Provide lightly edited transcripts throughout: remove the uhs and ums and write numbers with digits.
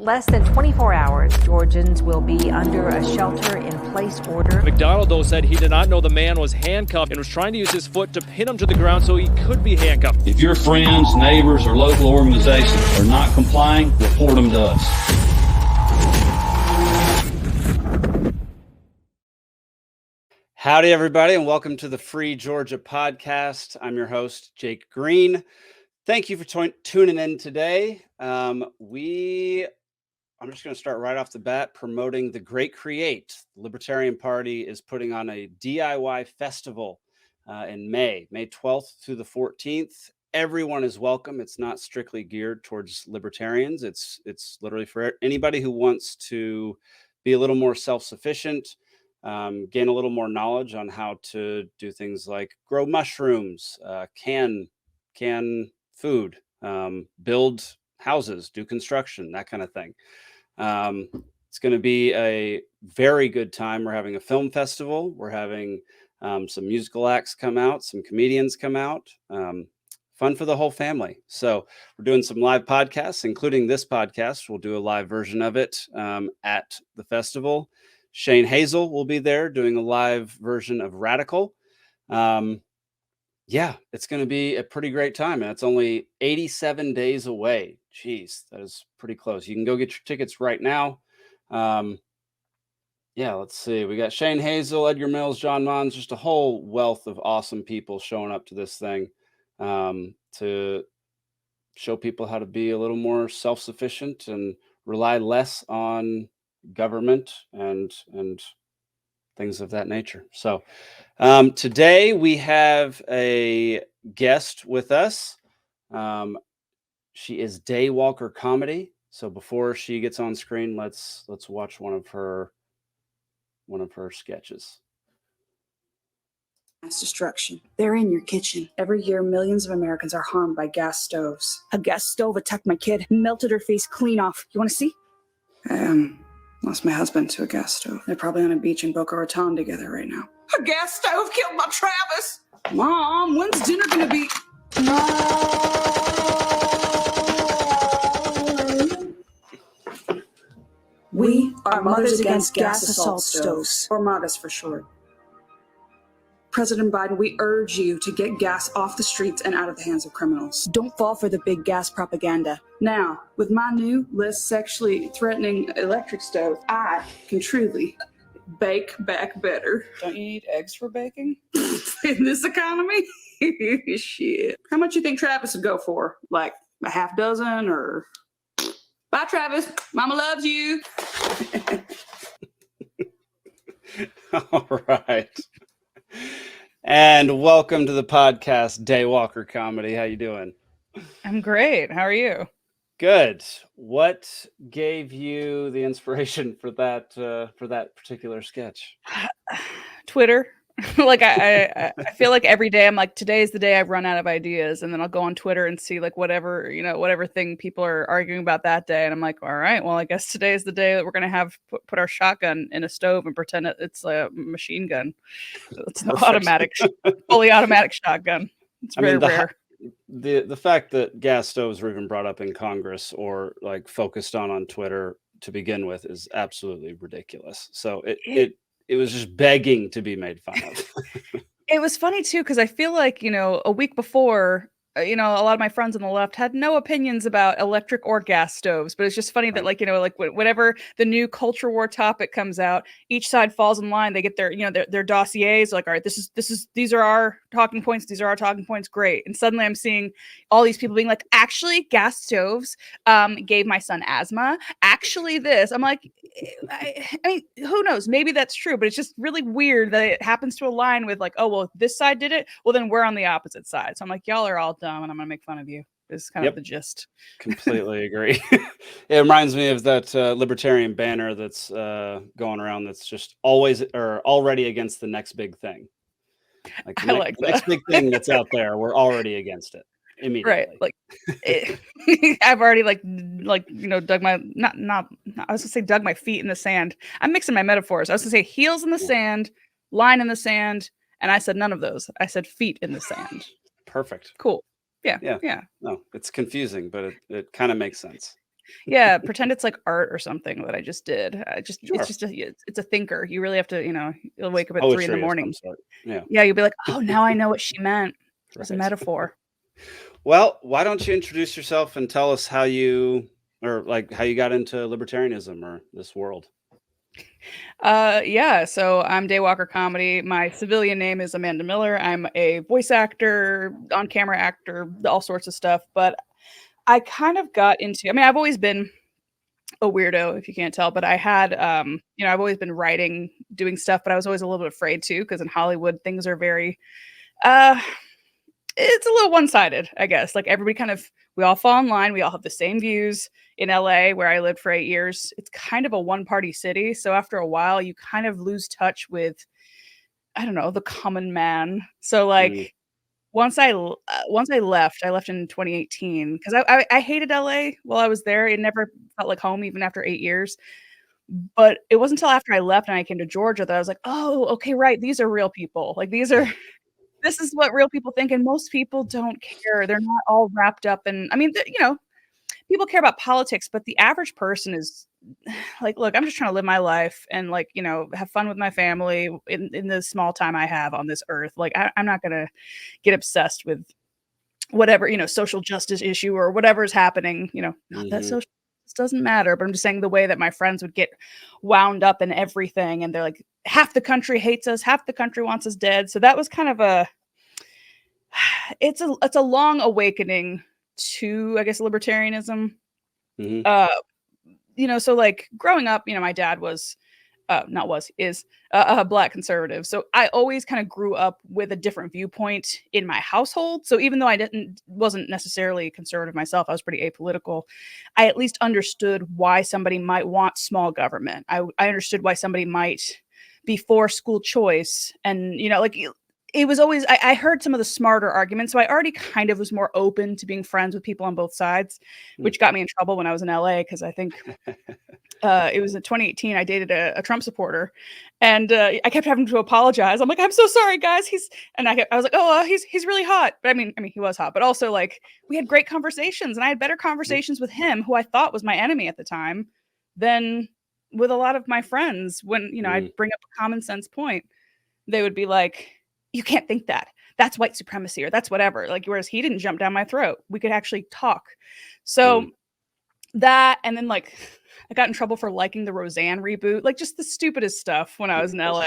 Less than 24 hours, Georgians will be under a shelter-in-place order. McDonald, though, said he did not know the man was handcuffed and was trying to use his foot to pin him to the ground so he could be handcuffed. If your friends, neighbors, or local organizations are not complying, report them to us. Howdy, everybody, and welcome to the Free Georgia Podcast. I'm your host, Jake Green. Thank you for tuning in today. I'm just going to start right off the bat promoting the Great Create. The Libertarian Party is putting on a DIY festival in May 12th through the 14th. Everyone is welcome. It's not strictly geared towards libertarians. It's literally for anybody who wants to be a little more self-sufficient, gain a little more knowledge on how to do things like grow mushrooms, can food, build houses, do construction, that kind of thing. It's going to be a very good time. We're having a film festival. We're having some musical acts come out, some comedians come out, fun for the whole family. So we're doing some live podcasts, including this podcast. We'll do a live version of it at the festival. Shane Hazel will be there doing a live version of Radical. Yeah, it's going to be a pretty great time. And it's only 87 days away. Jeez, that is pretty close. You can go get your tickets right now. Yeah, let's see. We got Shane Hazel, Edgar Mills, John Mons, just a whole wealth of awesome people showing up to this thing to show people how to be a little more self-sufficient and rely less on government and things of that nature. So today we have a guest with us. She is Daywalker Comedy. So before she gets on screen, let's watch one of her sketches. Mass destruction. They're in your kitchen. Every year, millions of Americans are harmed by gas stoves. A gas stove attacked my kid, melted her face clean off. You want to see? Lost my husband to a gas stove. They're probably on a beach in Boca Raton together right now. A gas stove killed my Travis! Mom, when's dinner gonna be? We are Mothers Against Gas Assault Stoves, or MAGAs for short. President Biden, we urge you to get gas off the streets and out of the hands of criminals. Don't fall for the big gas propaganda. Now, with my new, less sexually threatening electric stove, I can truly bake back better. Don't you need eggs for baking? In this economy? Shit. How much you think Travis would go for? Like a half dozen or... Bye, Travis. Mama loves you. All right. And welcome to the podcast, Daywalker Comedy. How you doing? I'm great. How are you? Good. What gave you the inspiration for that particular sketch? Twitter. Like I feel like every day I'm like, today's the day I've run out of ideas, and then I'll go on Twitter and see like whatever thing people are arguing about that day, and I'm like, all right, well, I guess today is the day that we're gonna have put our shotgun in a stove and pretend it's a machine gun. It's an fully automatic shotgun. It's very rare. The fact that gas stoves were even brought up in Congress or like focused on Twitter to begin with is absolutely ridiculous. So it was just begging to be made fun of. It was funny too, because I feel like, a week before, a lot of my friends on the left had no opinions about electric or gas stoves, but it's just funny that whenever the new culture war topic comes out, each side falls in line. They get their dossiers like, all right, these are our talking points. These are our talking points. Great. And suddenly I'm seeing all these people being like, actually gas stoves gave my son asthma. Actually this. I'm like, I mean, who knows? Maybe that's true, but it's just really weird that it happens to align with like, oh, well, this side did it. Well, then we're on the opposite side. So I'm like, y'all are all dumb and I'm going to make fun of you. Is kind of the gist. Completely agree. It reminds me of that libertarian banner that's going around that's just always or already against the next big thing. Like the next big thing that's out there, we're already against it immediately. Right. Like I've already dug my I was gonna say dug my feet in the sand. I'm mixing my metaphors. I was gonna say heels in the sand, line in the sand, and I said none of those. I said feet in the sand. Perfect. Cool. Yeah. No, it's confusing, but it kind of makes sense. Yeah, pretend it's like art or something that I just did. Sure. It's a thinker. You really have to, you'll wake up at 3 in the Poetry of some morning. sort. Yeah. Yeah, you'll be like, "Oh, now I know what she meant." As a Right. metaphor. Well, why don't you introduce yourself and tell us how you or like how you got into libertarianism or this world? Yeah, so I'm Daywalker Comedy. My civilian name is Amanda Miller. I'm a voice actor, on-camera actor, all sorts of stuff, but I kind of got into I've always been a weirdo, if you can't tell, but I had, I've always been writing, doing stuff, but I was always a little bit afraid too, because in Hollywood, things are very, uh it's a little one-sided, I guess. Like everybody we all fall in line, we all have the same views. In LA, where I lived for 8 years, it's kind of a one-party city. So after a while, you kind of lose touch with, I don't know, the common man. So Mm, like once I left in 2018 because I hated LA while I was there. It never felt like home even after 8 years. But it wasn't until after I left and I came to Georgia that I was like, "Oh, okay, right. These are real people. Like this is what real people think, and most people don't care. They're not all wrapped up in people care about politics, but the average person is like, look, I'm just trying to live my life and like, have fun with my family in the small time I have on this earth. Like I'm not gonna get obsessed with whatever, social justice issue or whatever is happening, not that mhm. social justice doesn't matter, but I'm just saying the way that my friends would get wound up in everything and they're like, half the country hates us, half the country wants us dead. So that was kind of it's a long awakening to, I guess, libertarianism. Mhm. Uh, so like growing up, my dad was, not was, is a black conservative. So I always kind of grew up with a different viewpoint in my household. So even though wasn't necessarily conservative myself, I was pretty apolitical. I at least understood why somebody might want small government. I understood why somebody might be for school choice. And, it was always, I heard some of the smarter arguments. So I already kind of was more open to being friends with people on both sides, Mm. which got me in trouble when I was in LA because I think it was in 2018. I dated a Trump supporter, and I kept having to apologize. I'm like, I'm so sorry, guys. I was like, oh, he's really hot. But I mean, he was hot, but also like we had great conversations, and I had better conversations with him, who I thought was my enemy at the time, than with a lot of my friends. When Mm. I'd bring up a common sense point, they would be like, you can't think that. That's white supremacy or that's whatever. Like, whereas he didn't jump down my throat. We could actually talk. Mm. So that, and then like I got in trouble for liking the Roseanne reboot, like just the stupidest stuff when I was in LA.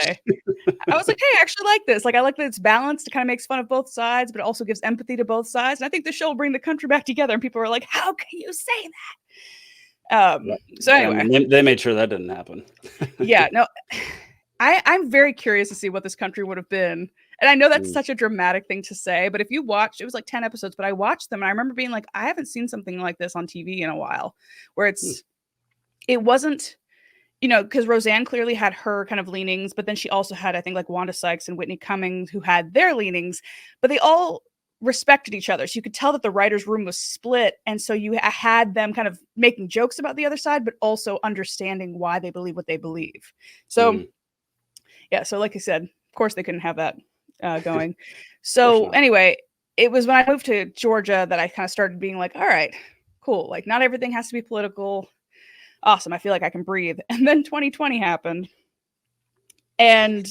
I was like, hey, I actually like this. Like, I like that it's balanced. It kind of makes fun of both sides, but it also gives empathy to both sides. And I think the show will bring the country back together. And people are like, how can you say that? Right. So And anyway, they made sure that didn't happen. yeah, no, I'm very curious to see what this country would have been. And I know that's Mm. such a dramatic thing to say, but if you watched, it was like 10 episodes, but I watched them and I remember being like, I haven't seen something like this on TV in a while, where Mm. it wasn't, because Roseanne clearly had her kind of leanings, but then she also had, I think, like Wanda Sykes and Whitney Cummings who had their leanings, but they all respected each other. So you could tell that the writer's room was split. And so you had them kind of making jokes about the other side, but also understanding why they believe what they believe. So, Mm. yeah. So, like I said, of course, they couldn't have that going. Of course So, not. anyway, it was when I moved to Georgia that I kind of started being like, all right, cool. Like, not everything has to be political. Awesome. I feel like I can breathe. And then 2020 happened. And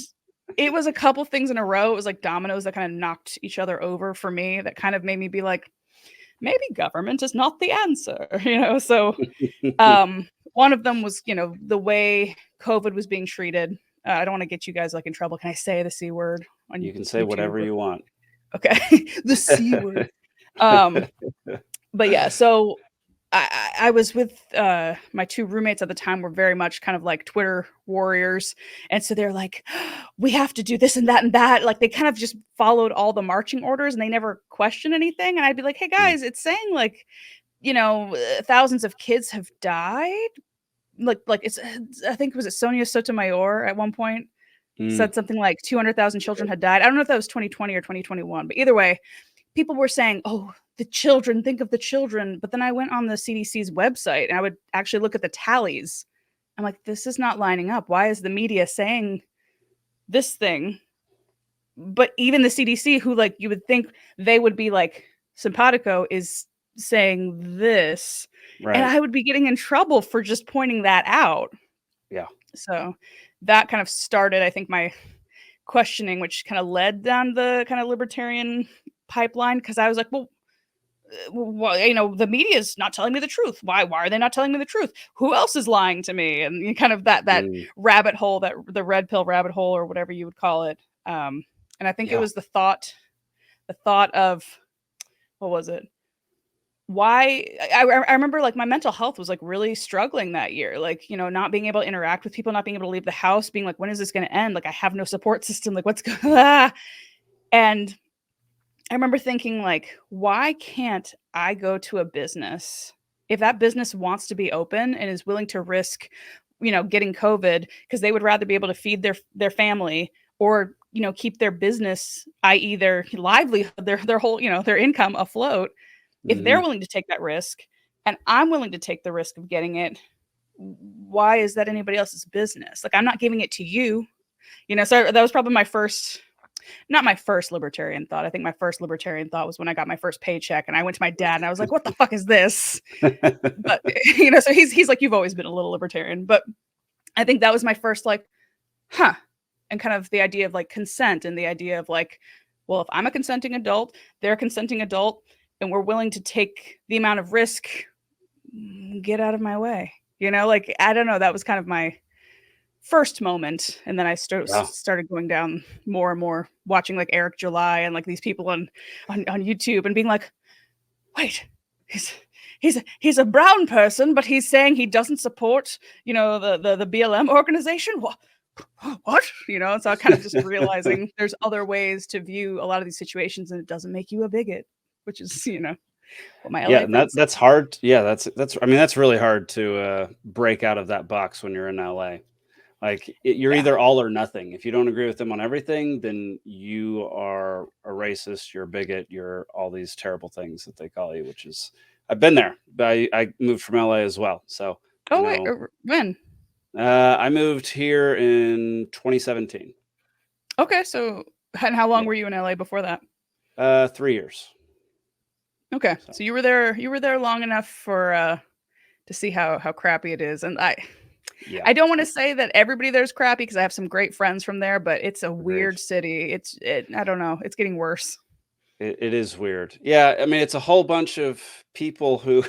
it was a couple things in a row. It was like dominoes that kind of knocked each other over for me, that kind of made me be like, maybe government is not the answer, So one of them was, the way COVID was being treated. I don't want to get you guys like in trouble. Can I say the C word on You can say YouTube? whatever you want. Okay. The C word. Um, but yeah, so I was with my two roommates at the time, were very much kind of like Twitter warriors. And so they're like, we have to do this and that and that. Like they kind of just followed all the marching orders and they never questioned anything. And I'd be like, hey Mm. guys, it's saying like, thousands of kids have died. Like it's, I think, was it Sonia Sotomayor at one point Mm. said something like 200,000 children had died. I don't know if that was 2020 or 2021, but either way, people were saying, oh, the children, think of the children. But then I went on the CDC's website and I would actually look at the tallies. I'm like, this is not lining up. Why is the media saying this thing? But even the CDC, who like you would think they would be like simpatico, is saying this, and Right. I would be getting in trouble for just pointing that out. Yeah. So that kind of started, I think, my questioning, which kind of led down the kind of libertarian pipeline, because I was like, well, the media is not telling me the truth. Why are they not telling me the truth? Who else is lying to me? And kind of that Mm, rabbit hole, that the red pill rabbit hole, or whatever you would call it. And I think it yeah. was the thought of, what was it? Why I remember, like, my mental health was like really struggling that year, like, not being able to interact with people, not being able to leave the house, being like, when is this going to end? Like, I have no support system. Like, what's going on? And I remember thinking, like, why can't I go to a business, if that business wants to be open and is willing to risk, getting COVID, because they would rather be able to feed their family, or, keep their business, i.e. their livelihood, their whole, their income afloat. If they're Mhm. willing to take that risk, and I'm willing to take the risk of getting it, why is that anybody else's business? Like, I'm not giving it to you. So that was probably my first, not my first libertarian thought. I think my first libertarian thought was when I got my first paycheck and I went to my dad and I was like, what the fuck is this? But, so he's like, you've always been a little libertarian. But I think that was my first, like, huh. And kind of the idea of, like, consent, and the idea of, like, well, if I'm a consenting adult, they're a consenting adult, and we're willing to take the amount of risk, get out of my way. Like, I don't know. That was kind of my first moment. And then I Yeah. started going down more and more, watching, like, Eric July and, like, these people on YouTube, and being like, wait, he's a brown person, but he's saying he doesn't support, the BLM organization. What? So I kind of just realizing there's other ways to view a lot of these situations, and it doesn't make you a bigot, which is, what my Yeah, LA and friends say. that's hard. Yeah, that's I mean, that's really hard to break out of that box when you're in LA. Like, you're Yeah. either all or nothing. If you don't agree with them on everything, then you are a racist, you're a bigot, you're all these terrible things that they call you, which is, I've been there. But I moved from LA as well. So, Oh, wait, when? I moved here in 2017. Okay, so, and how long Yeah. were you in LA before that? 3 years. Okay, So, so you were there long enough for to see how crappy it is. And yeah, I don't want to say that everybody there's crappy, because I have some great friends from there, but it's a agreed. weird city. I don't know. It's getting worse. It is weird. Yeah, I mean, it's a whole bunch of people who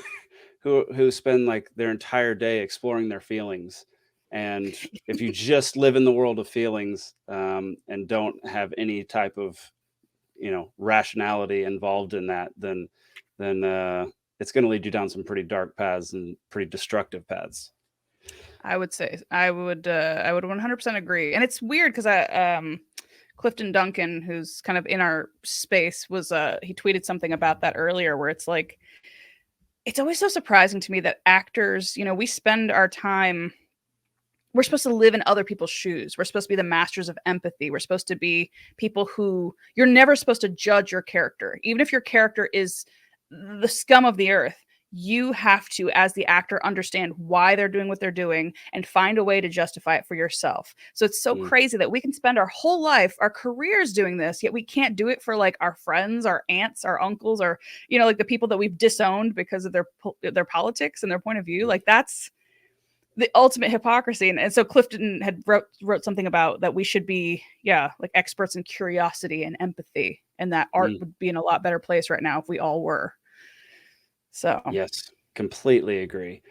who spend like their entire day exploring their feelings. And if you just live in the world of feelings, and don't have any type of, rationality involved in that, then it's going to lead you down some pretty dark paths and pretty destructive paths. I would say I would 100% agree. And it's weird because Clifton Duncan, who's kind of in our space, was he tweeted something about that earlier, where it's like, it's always so surprising to me that actors, we spend our time, we're supposed to live in other people's shoes. We're supposed to be the masters of empathy. We're supposed to be people who, you're never supposed to judge your character. Even if your character is the scum of the earth, you have to, as the actor, understand why they're doing what they're doing and find a way to justify it for yourself. So it's so Mm, crazy that we can spend our whole life, our careers doing this, yet we can't do it for, like, our friends, our aunts, our uncles, or, like, the people that we've disowned because of their politics and their point of view. Like, that's the ultimate hypocrisy. And so Clifton had wrote something about that we should be, like, experts in curiosity and empathy, and that art mm. would be in a lot better place right now if we all were. So, Yes, completely agree.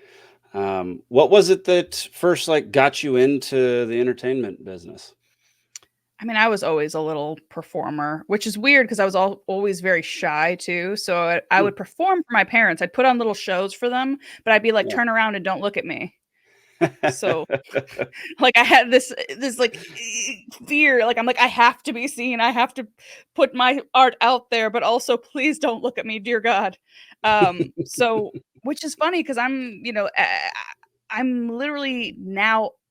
What was it that first like got you into the entertainment business? I mean, I was always a little performer, which is weird because I was always very shy too. So I Hmm, would perform for my parents. I'd put on little shows for them, but I'd be like, yeah. turn around and don't look at me. So, like, I had this like fear, like, I'm like, I have to be seen, I have to put my art out there, but also please don't look at me, dear God. So, which is funny because I'm literally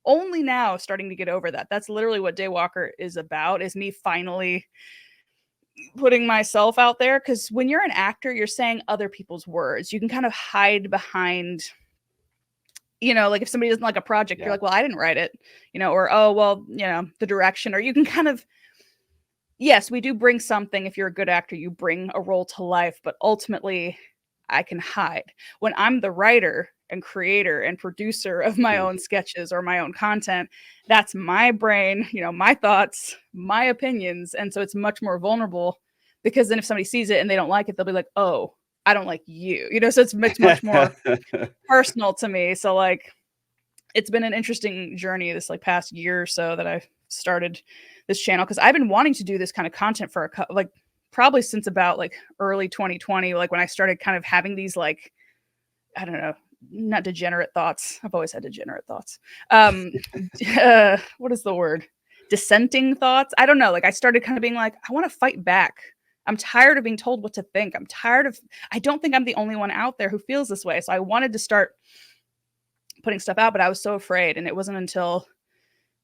only now starting to get over that. That's literally what Daywalker is about, is me finally putting myself out there. Because when you're an actor, you're saying other people's words, you can kind of hide behind, like, if somebody doesn't like a project, you're Yeah. like, well, I didn't write it, or, oh, well, the direction, or you can kind of, yes, we do bring something. If you're a good actor, you bring a role to life, but ultimately, I can hide. When I'm the writer and creator and producer of my own sketches or my own content, that's my brain, my thoughts, my opinions. And so it's much more vulnerable, because then if somebody sees it and they don't like it, they'll be like, oh, I don't like you, so it's much more personal to me. So like, it's been an interesting journey this like past year or so that I've started this channel, because I've been wanting to do this kind of content for probably since about like early 2020, like when I started kind of having these like, I don't know, not degenerate thoughts. I've always had degenerate thoughts. What is the word? Dissenting thoughts. I don't know. Like I started kind of being like, I want to fight back. I'm tired of being told what to think. I don't think I'm the only one out there who feels this way. So I wanted to start putting stuff out, but I was so afraid. And it wasn't until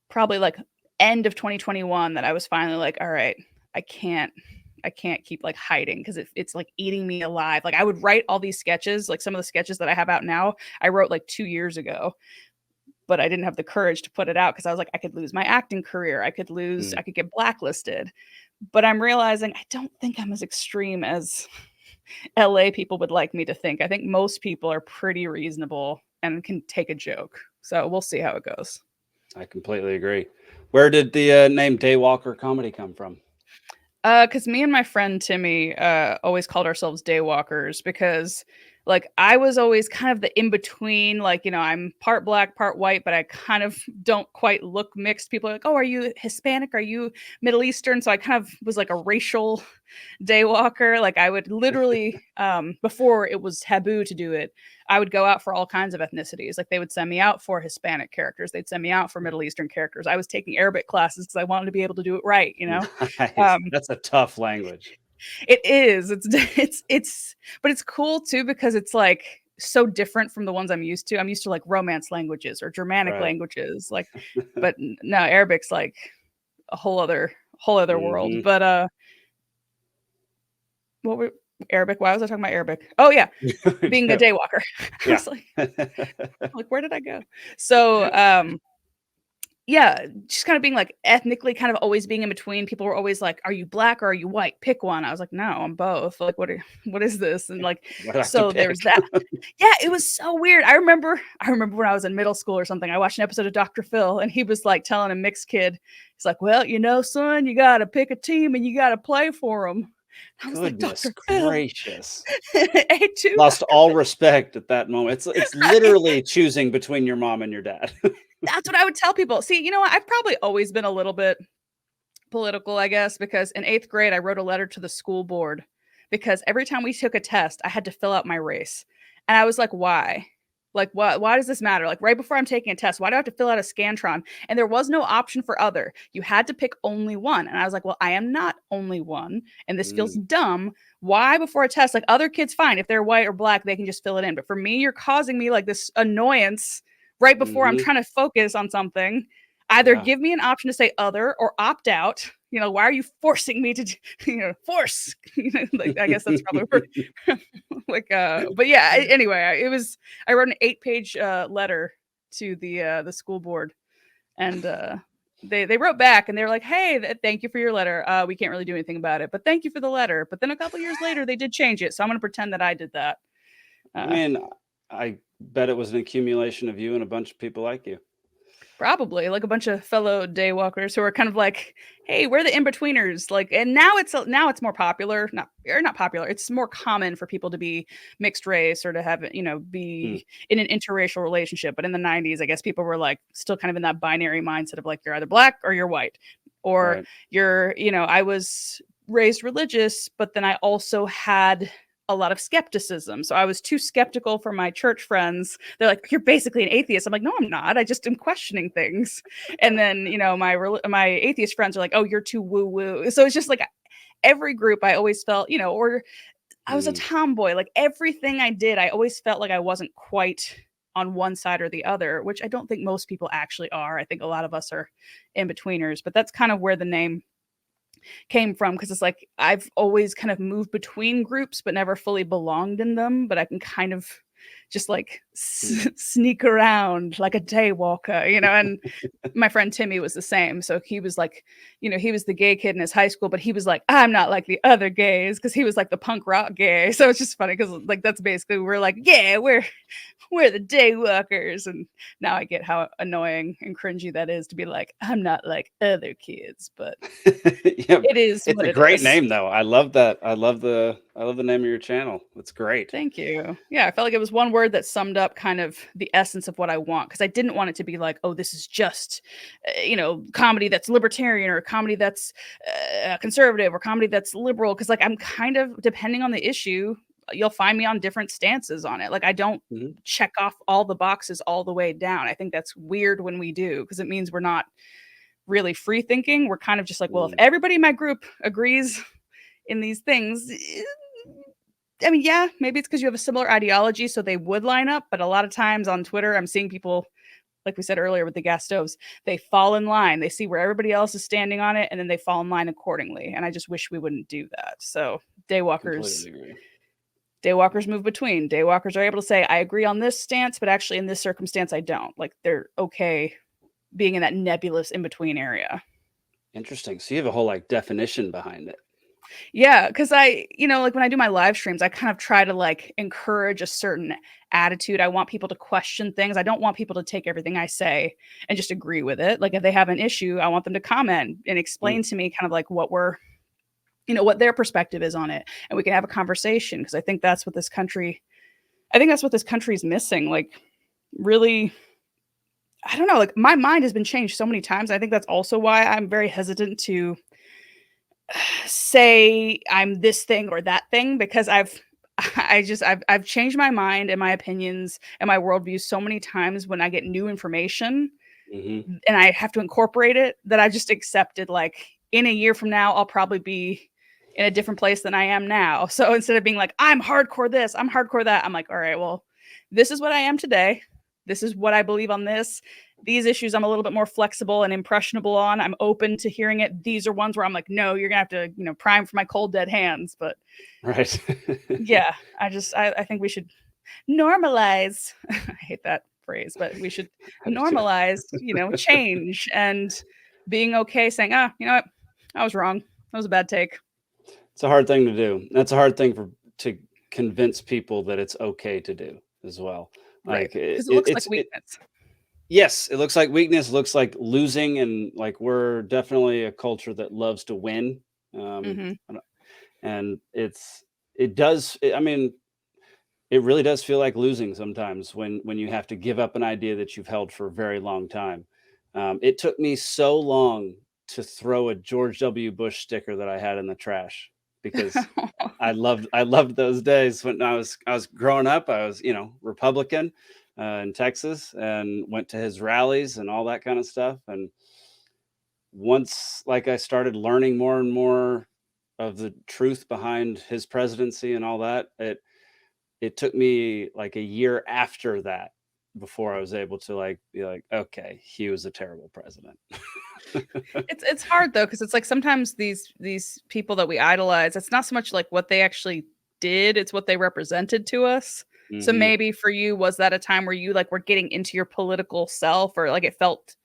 probably like end of 2021 that I was finally like, all right, I can't keep like hiding, because it's like eating me alive. Like I would write all these sketches, like some of the sketches that I have out now, I wrote like 2 years ago, but I didn't have the courage to put it out because I was like, I could lose my acting career. I could get blacklisted. But I'm realizing I don't think I'm as extreme as LA people would like me to think. I think most people are pretty reasonable and can take a joke. So we'll see how it goes. I completely agree. Where did the name Daywalker Comedy come from? Because me and my friend Timmy always called ourselves daywalkers, because like I was always kind of the in-between, like, I'm part black, part white, but I kind of don't quite look mixed. People are like, oh, are you Hispanic? Are you Middle Eastern? So I kind of was like a racial daywalker. Like I would literally, before it was taboo to do it, I would go out for all kinds of ethnicities. Like they would send me out for Hispanic characters. They'd send me out for Middle Eastern characters. I was taking Arabic classes because I wanted to be able to do it right, Nice. That's a tough language. It is. But it's cool too, because it's like so different from the ones I'm used to. I'm used to like Romance languages or Germanic languages, like, but no, Arabic's like a whole other world. But what were Arabic? Why was I talking about Arabic? Oh yeah, being a daywalker. I was like, where did I go? So yeah, just kind of being like ethnically kind of always being in between. People were always like, are you black or are you white? Pick one. I was like, no, I'm both. Like, what is this? And like, so there was that. Yeah, it was so weird. I remember when I was in middle school or something, I watched an episode of Dr. Phil, and he was like telling a mixed kid, he's like, well, son, you got to pick a team and you got to play for them. I was Goodness like, Dr. gracious. A2. Lost all respect at that moment. It's literally choosing between your mom and your dad. That's what I would tell people. See, you know what? I've probably always been a little bit political, I guess, because in 8th grade, I wrote a letter to the school board because every time we took a test, I had to fill out my race. And I was like, why? Like, why does this matter? Like right before I'm taking a test, why do I have to fill out a Scantron? And there was no option for other. You had to pick only one. And I was like, well, I am not only one. And this feels dumb. Why before a test? Like other kids, fine. If they're white or black, they can just fill it in. But for me, you're causing me like this annoyance right before I'm trying to focus on something. Either give me an option to say other or opt out. Why are you forcing me to, force? Like, I guess that's probably like, but yeah, anyway, I wrote an 8-page letter to the school board, and they wrote back and they were like, hey, thank you for your letter. We can't really do anything about it, but thank you for the letter. But then a couple years later, they did change it. So I'm going to pretend that I did that. I mean, I bet it was an accumulation of you and a bunch of people like you. Probably like a bunch of fellow daywalkers who are kind of like, hey, we're the in-betweeners. Like, and now it's more popular. Not popular. It's more common for people to be mixed race or to have, be in an interracial relationship. But in the 90s, I guess people were like still kind of in that binary mindset of like, you're either black or you're white, or you're, I was raised religious, but then I also had a lot of skepticism. So I was too skeptical for my church friends. They're like, you're basically an atheist. I'm like, no, I'm not. I just am questioning things. And then, my atheist friends are like, oh, you're too woo woo. So it's just like every group I always felt, or I was a tomboy. Like everything I did, I always felt like I wasn't quite on one side or the other, which I don't think most people actually are. I think a lot of us are in-betweeners, but that's kind of where the name came from, because it's like I've always kind of moved between groups but never fully belonged in them, but I can kind of just like sneak around like a daywalker, you know. And my friend Timmy was the same. So he was like, you know, he was the gay kid in his high school, but he was like, I'm not like the other gays, because he was like the punk rock gay. So it's just funny because like that's basically we're like, yeah, we're the daywalkers. And now I get how annoying and cringy that is to be like, I'm not like other kids, but Yeah, it is it's what a it great is. name though. I love that. I love the name of your channel. It's great. Thank you. Yeah, I felt like it was one word that summed up kind of the essence of what I want, because I didn't want it to be like, oh, this is just, you know, comedy that's libertarian or comedy that's conservative or comedy that's liberal. Because like I'm kind of, depending on the issue, you'll find me on different stances on it. Like I don't check off all the boxes all the way down. I think that's weird when we do, because it means we're not really free thinking. We're kind of just like, well, if everybody in my group agrees in these things, I mean, yeah, maybe it's because you have a similar ideology, so they would line up. But a lot of times on Twitter, I'm seeing people, like we said earlier with the gas stoves, they fall in line. They see where everybody else is standing on it, and then they fall in line accordingly. And I just wish we wouldn't do that. So daywalkers move between. Daywalkers are able to say, I agree on this stance, but actually in this circumstance, I don't. Like they're okay being in that nebulous in-between area. Interesting. So you have a whole like definition behind it. Yeah, because I, you know, like when I do my live streams, I kind of try to like encourage a certain attitude. I want people to question things. I don't want people to take everything I say and just agree with it. Like if they have an issue, I want them to comment and explain to me kind of like what we're, you know, what their perspective is on it. And we can have a conversation, because I think that's what this country is missing. Like really, I don't know, like my mind has been changed so many times. I think that's also why I'm very hesitant to say I'm this thing or that thing, because I've changed my mind and my opinions and my worldview so many times when I get new information and I have to incorporate it, that I just accepted like in a year from now, I'll probably be in a different place than I am now. So instead of being like, I'm hardcore this, I'm hardcore that, I'm like, all right, well, this is what I am today. This is what I believe on this. These issues I'm a little bit more flexible and impressionable on. I'm open to hearing it. These are ones where I'm like, no, you're gonna have to, you know, prime for my cold dead hands. But right. yeah, I think we should normalize. I hate that phrase, but we should normalize, you know, change and being okay saying, you know what, I was wrong. That was a bad take. It's a hard thing to do. That's a hard thing to convince people that it's okay to do as well. Right. Like Because it looks like weakness. Yes, it looks like weakness, looks like losing, and like we're definitely a culture that loves to win. And I mean, it really does feel like losing sometimes when you have to give up an idea that you've held for a very long time. It took me so long to throw a George W. Bush sticker that I had in the trash, because I loved those days when I was growing up. I was, you know, Republican in Texas, and went to his rallies and all that kind of stuff. And once like I started learning more and more of the truth behind his presidency and all that, it took me like a year after that before I was able to like be like, okay, he was a terrible president. It's hard though, because it's like sometimes these people that we idolize, it's not so much like what they actually did, it's what they represented to us. So maybe for you, was that a time where you like were getting into your political self, or like it felt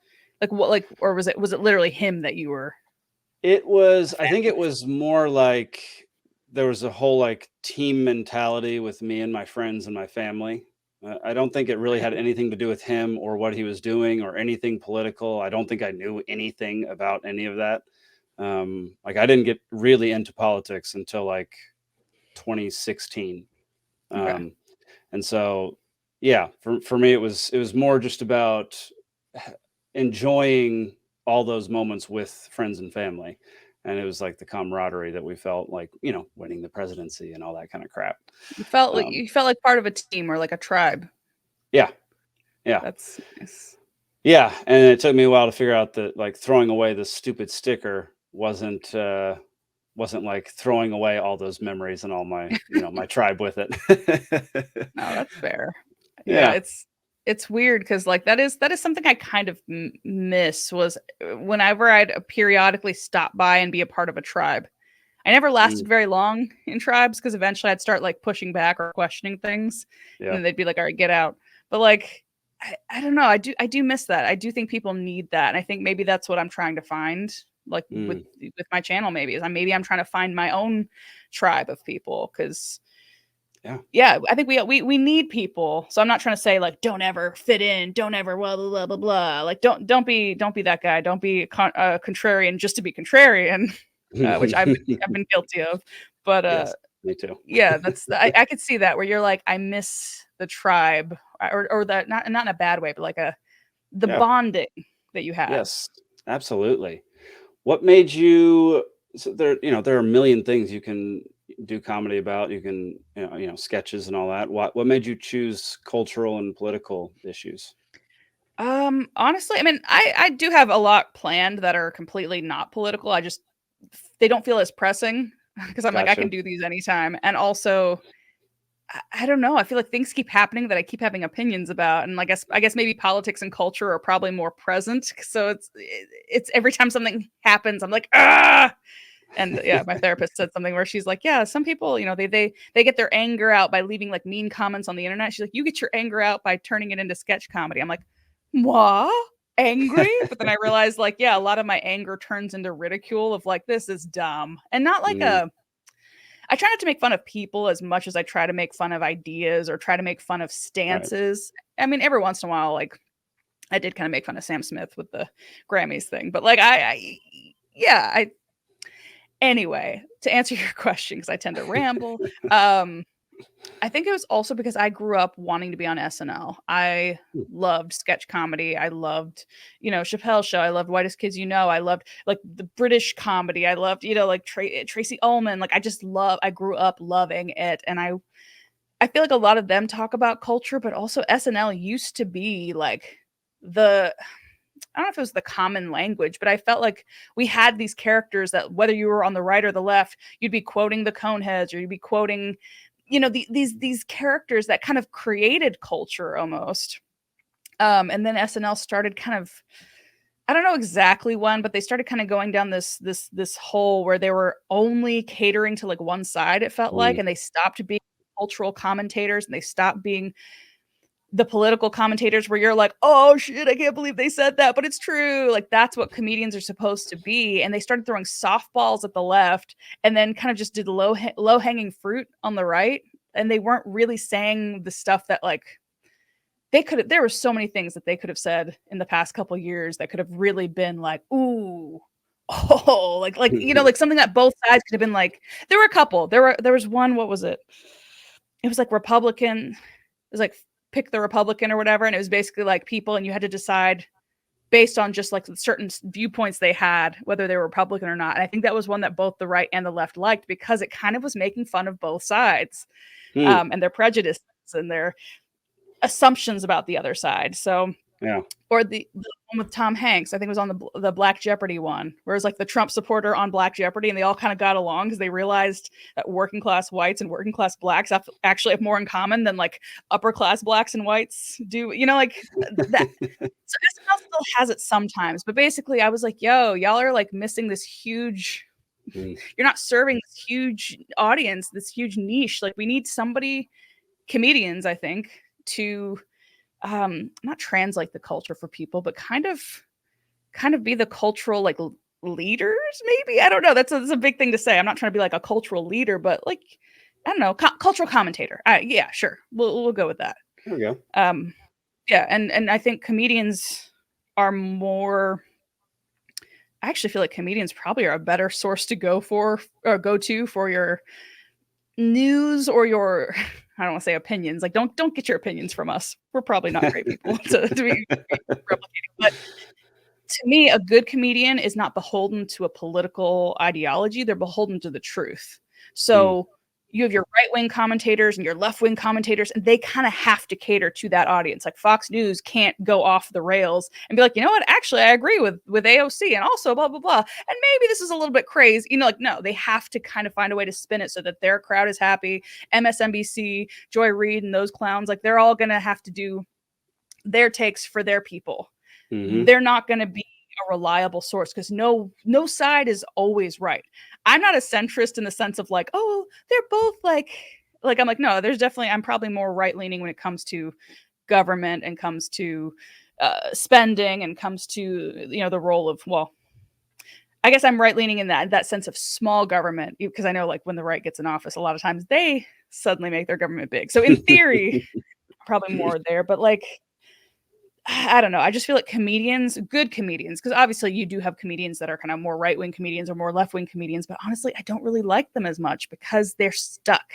like what, like, or was it literally him that you were? It was, I think it was more like there was a whole like team mentality with me and my friends and my family. I don't think it really had anything to do with him or what he was doing or anything political. I don't think I knew anything about any of that. Like I didn't get really into politics until like 2016. Okay. And so, yeah, for me, it was more just about enjoying all those moments with friends and family. And it was like the camaraderie that we felt like, you know, winning the presidency and all that kind of crap. You felt like part of a team or like a tribe. Yeah. Yeah. That's nice. Yeah. And it took me a while to figure out that like throwing away the stupid sticker wasn't like throwing away all those memories and all my, you know, my tribe with it. No, that's fair. Yeah. It's weird because like that is something I kind of miss, was whenever I'd periodically stop by and be a part of a tribe, I never lasted very long in tribes because eventually I'd start like pushing back or questioning things, and then they'd be like, "All right, get out." But like, I don't know. I do miss that. I do think people need that, and I think maybe that's what I'm trying to find. Like with my channel, maybe I'm trying to find my own tribe of people because. Yeah, I think we need people. So I'm not trying to say like don't ever fit in, don't ever blah blah blah blah blah. Like don't be that guy. Don't be contrarian just to be contrarian, which I've been guilty of. But yes, me too. Yeah, I could see that where you're like I miss the tribe or that not in a bad way, but like the bonding that you have. Yes, absolutely. What made you? So there are a million things you can do comedy about. You can sketches and all that. What made you choose cultural and political issues? Honestly, I mean, I do have a lot planned that are completely not political. They don't feel as pressing because I'm like I can do these anytime. And also I don't know. I feel like things keep happening that I keep having opinions about, and I guess maybe politics and culture are probably more present. So it's every time something happens, I'm like, ah. And yeah, my therapist said something where she's like, yeah, some people, they get their anger out by leaving like mean comments on the internet. She's like, you get your anger out by turning it into sketch comedy. I'm like, what? Angry? But then I realized like, yeah, a lot of my anger turns into ridicule of like, this is dumb, and not like I try not to make fun of people as much as I try to make fun of ideas or try to make fun of stances. Right. I mean, every once in a while, like I did kind of make fun of Sam Smith with the Grammys thing, but like anyway, to answer your question, because I tend to ramble, I think it was also because I grew up wanting to be on SNL. I loved sketch comedy. I loved, Chappelle's Show. I loved Whitest Kids You Know. I loved like the British comedy. I loved, like Tracy Ullman. Like I grew up loving it. And I feel like a lot of them talk about culture, but also SNL used to be like I don't know if it was the common language, but I felt like we had these characters that whether you were on the right or the left, you'd be quoting the Coneheads or you'd be quoting, these characters that kind of created culture almost. And then SNL started kind of, I don't know exactly when, but they started kind of going down this hole where they were only catering to like one side, it felt like, and they stopped being cultural commentators and they stopped being the political commentators where you're like, oh shit, I can't believe they said that, but it's true. Like that's what comedians are supposed to be. And they started throwing softballs at the left and then kind of just did low hanging fruit on the right. And they weren't really saying the stuff that like there were so many things that they could have said in the past couple of years that could have really been like, ooh, oh, like, like something that both sides could have been like, there were a couple, there was one, what was it? It was like Republican. It was like, pick the Republican or whatever. And it was basically like people, and you had to decide based on just like certain viewpoints they had, whether they were Republican or not. And I think that was one that both the right and the left liked because it kind of was making fun of both sides and their prejudices and their assumptions about the other side. So, or the one with Tom Hanks, I think it was on the Black Jeopardy one, where it was like the Trump supporter on Black Jeopardy, and they all kind of got along because they realized that working class whites and working class blacks actually have more in common than like upper class blacks and whites do. Like that. So SNL still has it sometimes, but basically, I was like, "Yo, y'all are like missing this huge. You're not serving this huge audience, this huge niche. Like we need comedians, I think, to." Not translate the culture for people, but kind of be the cultural like leaders, maybe. I don't know. That's a big thing to say. I'm not trying to be like a cultural leader, but like, I don't know, cultural commentator. Yeah, sure. We'll go with that. There we go. Yeah. And I think comedians are more, I actually feel like comedians probably are a better source to go to for your news or your, I don't want to say opinions. Like, don't get your opinions from us. We're probably not great people to be replicating. But to me, a good comedian is not beholden to a political ideology. They're beholden to the truth. So you have your right-wing commentators and your left-wing commentators, and they kind of have to cater to that audience. Like Fox News can't go off the rails and be like, you know what? Actually, I agree with AOC and also blah, blah, blah. And maybe this is a little bit crazy. Like, no, they have to kind of find a way to spin it so that their crowd is happy. MSNBC, Joy Reid and those clowns, like they're all going to have to do their takes for their people. They're not going to be a reliable source, because no side is always right. I'm not a centrist in the sense of like, oh, they're both like I'm like, no, there's definitely, I'm probably more right leaning when it comes to government and comes to spending and comes to, you know, the role of, well, I guess I'm right leaning in that sense of small government, because I know like when the right gets in office, a lot of times they suddenly make their government big. So in theory, probably more there, but like, I don't know. I just feel like comedians, good comedians, because obviously you do have comedians that are kind of more right wing comedians or more left wing comedians, but honestly, I don't really like them as much because they're stuck.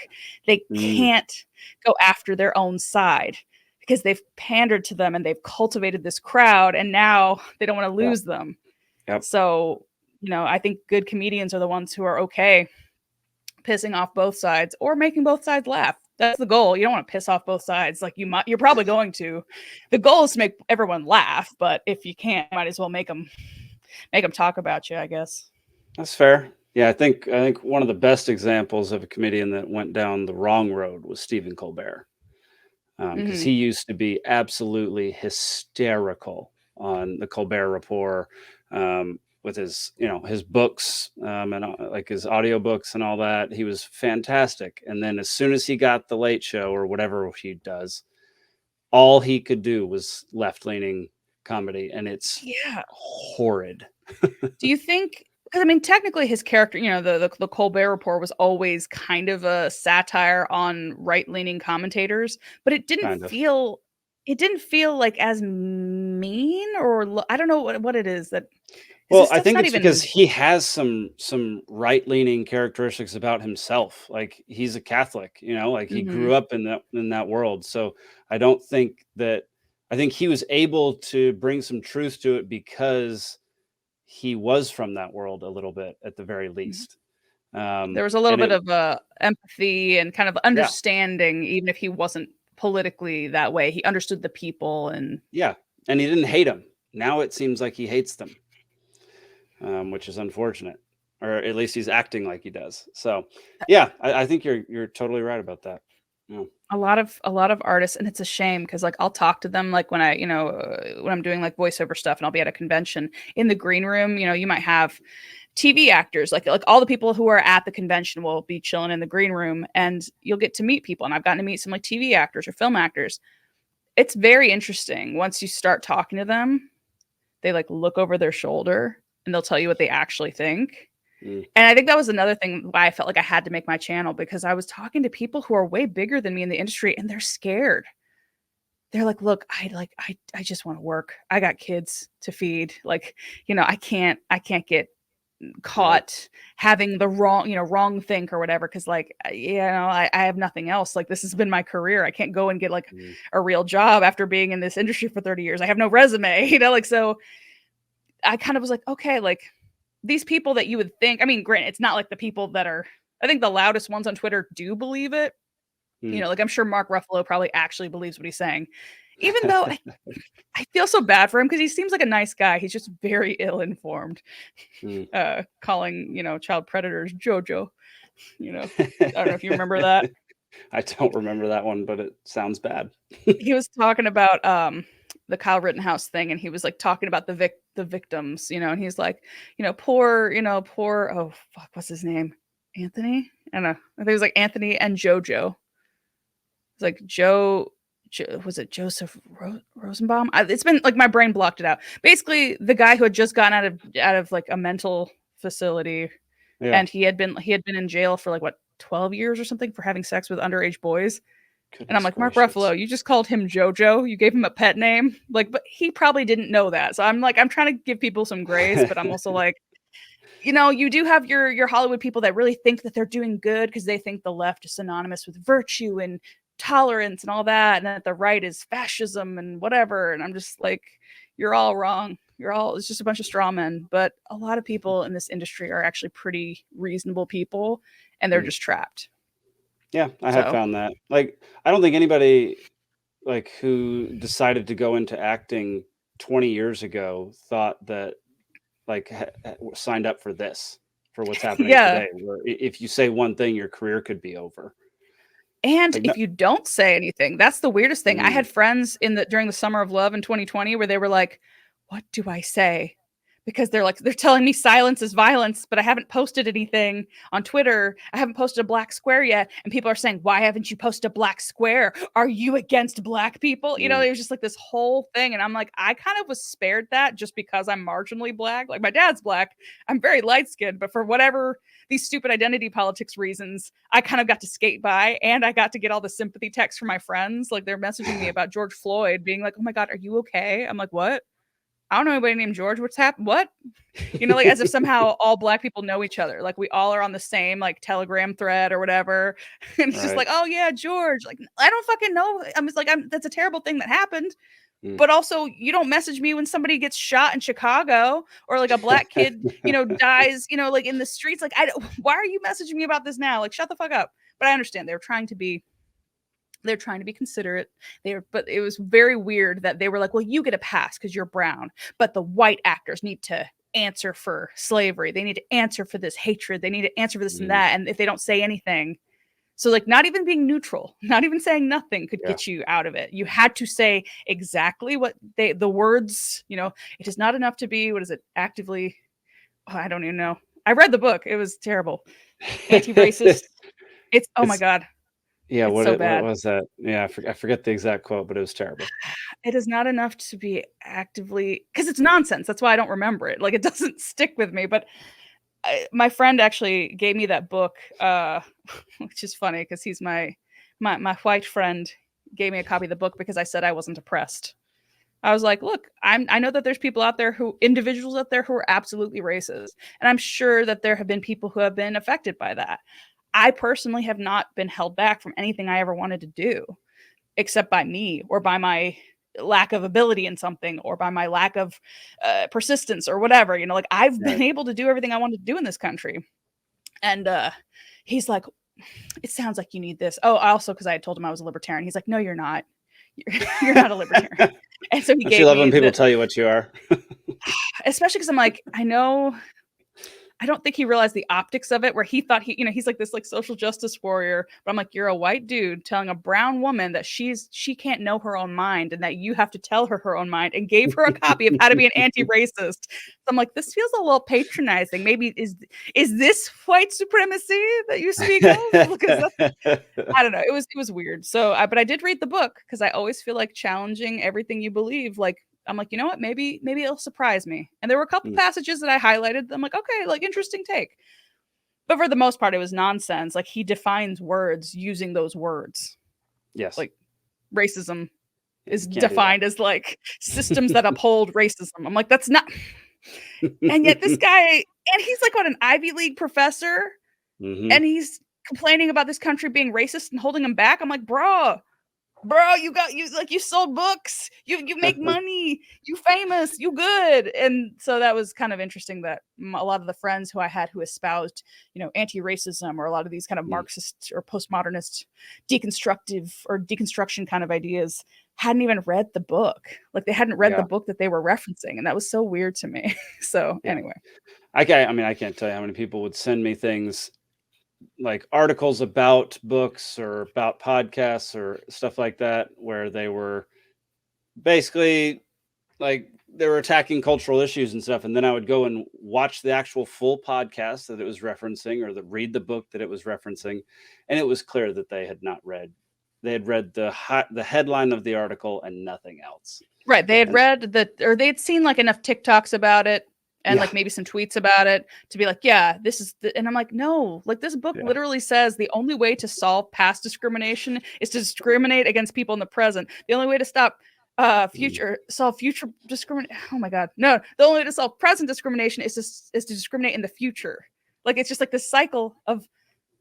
They can't go after their own side because they've pandered to them and they've cultivated this crowd, and now they don't want to lose them. Yep. So, you know, I think good comedians are the ones who are okay pissing off both sides or making both sides laugh. That's the goal. You don't want to piss off both sides. Like you're probably going to. The goal is to make everyone laugh, but if you can't, might as well make them talk about you, I guess. That's fair. Yeah, I think one of the best examples of a comedian that went down the wrong road was Stephen Colbert, because he used to be absolutely hysterical on the Colbert Report, with his, you know, his books, and like his audiobooks and all that. He was fantastic. And then as soon as he got the Late Show or whatever he does, all he could do was left-leaning comedy, and it's horrid. Do you think, because I mean, technically his character, you know, the Colbert Report was always kind of a satire on right-leaning commentators, but it didn't feel like as mean, or I don't know what it is that. Well, I think it's because he has some right-leaning characteristics about himself. Like he's a Catholic, you know, like he grew up in that world. So I think he was able to bring some truth to it because he was from that world a little bit, at the very least. There was a little bit of empathy and kind of understanding, even if he wasn't politically that way. He understood the people, and and he didn't hate them. Now it seems like he hates them. Which is unfortunate, or at least he's acting like he does. So, yeah, I think you're totally right about that. Yeah. A lot of artists, and it's a shame because like I'll talk to them like when I, you know, when I'm doing like voiceover stuff, and I'll be at a convention in the green room. You know, you might have TV actors, like all the people who are at the convention will be chilling in the green room, and you'll get to meet people. And I've gotten to meet some like TV actors or film actors. It's very interesting. Once you start talking to them, they like look over their shoulder and they'll tell you what they actually think. And I think that was another thing why I felt like I had to make my channel, because I was talking to people who are way bigger than me in the industry, and they're scared. They're like, look, I just want to work. I got kids to feed. Like, you know, I can't get caught having the wrong think or whatever. Cause like, you know, I have nothing else. Like this has been my career. I can't go and get like a real job after being in this industry for 30 years. I have no resume, you know, like, so I kind of was like, okay, like these people that you would think, I mean, granted, it's not like the people that are, I think the loudest ones on Twitter do believe it. You know, like I'm sure Mark Ruffalo probably actually believes what he's saying, even though I feel so bad for him because he seems like a nice guy. He's just very ill-informed, calling, you know, child predators JoJo. You know, I don't know if you remember that. I don't remember that one, but it sounds bad. He was talking about the Kyle Rittenhouse thing, and he was like talking about the victims, you know, and he's like, you know, poor, oh fuck, what's his name? Anthony? I don't know. I think it was like Anthony and JoJo. It's like Joe, was it Joseph Rosenbaum? It's been like my brain blocked it out. Basically, the guy who had just gotten out of like a mental facility, and he had been in jail for like what, 12 years or something for having sex with underage boys. Goodness, and I'm like, Mark Ruffalo, you just called him JoJo. You gave him a pet name, like, but he probably didn't know that. So I'm like, I'm trying to give people some grace, but I'm also like, you know, you do have your Hollywood people that really think that they're doing good because they think the left is synonymous with virtue and tolerance and all that, and that the right is fascism and whatever. And I'm just like, you're all wrong. It's just a bunch of straw men. But a lot of people in this industry are actually pretty reasonable people, and they're just trapped. Yeah, I have found that. Like, I don't think anybody like who decided to go into acting 20 years ago thought that like signed up for this, for what's happening today, where if you say one thing, your career could be over. And like, if you don't say anything, that's the weirdest thing. I had friends during the Summer of Love in 2020 where they were like, what do I say? because they're telling me silence is violence, but I haven't posted anything on Twitter. I haven't posted a black square yet. And people are saying, why haven't you posted a black square? Are you against black people? You know, it was just like this whole thing. And I'm like, I kind of was spared that just because I'm marginally black. Like my dad's black. I'm very light skinned, but for whatever these stupid identity politics reasons, I kind of got to skate by, and I got to get all the sympathy texts from my friends. Like they're messaging me about George Floyd, being like, oh my God, are you okay? I'm like, what? I don't know anybody named George. What's happened? What? You know, like as if somehow all black people know each other. Like we all are on the same like Telegram thread or whatever. And it's just like, oh yeah, George. Like I don't fucking know. I'm just like, that's a terrible thing that happened. But also you don't message me when somebody gets shot in Chicago or like a black kid, you know, dies, you know, like in the streets. Like why are you messaging me about this now? Like shut the fuck up. But I understand they're trying to be considerate. But it was very weird that they were like, well, you get a pass because you're brown, but the white actors need to answer for slavery. They need to answer for this hatred. They need to answer for this and that. And if they don't say anything, so like not even being neutral, not even saying nothing could get you out of it. You had to say exactly what the words, you know, it is not enough to be, what is it, actively, I don't even know. I read the book. It was terrible. Anti-racist. Oh my God. Yeah, what was that? Yeah, I forget the exact quote, but it was terrible. It is not enough to be actively, because it's nonsense. That's why I don't remember it. Like it doesn't stick with me. But my friend actually gave me that book, which is funny because he's my white friend. Gave me a copy of the book because I said I wasn't oppressed. I was like, look, I know that there's people out there individuals out there who are absolutely racist, and I'm sure that there have been people who have been affected by that. I personally have not been held back from anything I ever wanted to do, except by me or by my lack of ability in something or by my lack of persistence or whatever. You know, like I've been able to do everything I wanted to do in this country. And he's like, it sounds like you need this. Oh, also, because I had told him I was a libertarian. He's like, no, you're not. You're not a libertarian. And so he gave me. You love when people tell you what you are. Especially because I'm like, I don't think he realized the optics of it, where he thought he's like this like social justice warrior. But I'm like, you're a white dude telling a brown woman that she can't know her own mind and that you have to tell her own mind, and gave her a copy of How to Be an Anti-Racist. So I'm like, this feels a little patronizing. Maybe is this white supremacy that you speak of? Because I don't know. It was weird. So, but I did read the book because I always feel like challenging everything you believe. Like, I'm like, you know what? Maybe it'll surprise me. And there were a couple passages that I highlighted. I'm like, okay, like interesting take. But for the most part, it was nonsense. Like he defines words using those words. Yes. Like racism is defined as like systems that uphold racism. I'm like, that's not. And yet this guy, and he's like, what, an Ivy League professor? And he's complaining about this country being racist and holding him back. I'm like, bro, you sold books, you make money, you famous, you good. And so that was kind of interesting that a lot of the friends who I had who espoused, you know, anti-racism or a lot of these kind of Marxist or postmodernist deconstruction kind of ideas hadn't even read the book. Like they hadn't read the book that they were referencing. And that was so weird to me. So anyway. I can't tell you how many people would send me things like articles about books or about podcasts or stuff like that, where they were basically like they were attacking cultural issues and stuff. And then I would go and watch the actual full podcast that it was referencing, or read the book that it was referencing. And it was clear that they had not read. They had read the headline of the article and nothing else. Right. They had they'd seen like enough TikToks about it. And like maybe some tweets about it to be like, yeah, this is and I'm like, no, like this book literally says the only way to solve past discrimination is to discriminate against people in the present. The only way to solve future discrimination. Oh my God. No, the only way to solve present discrimination is to discriminate in the future. Like it's just like this cycle of,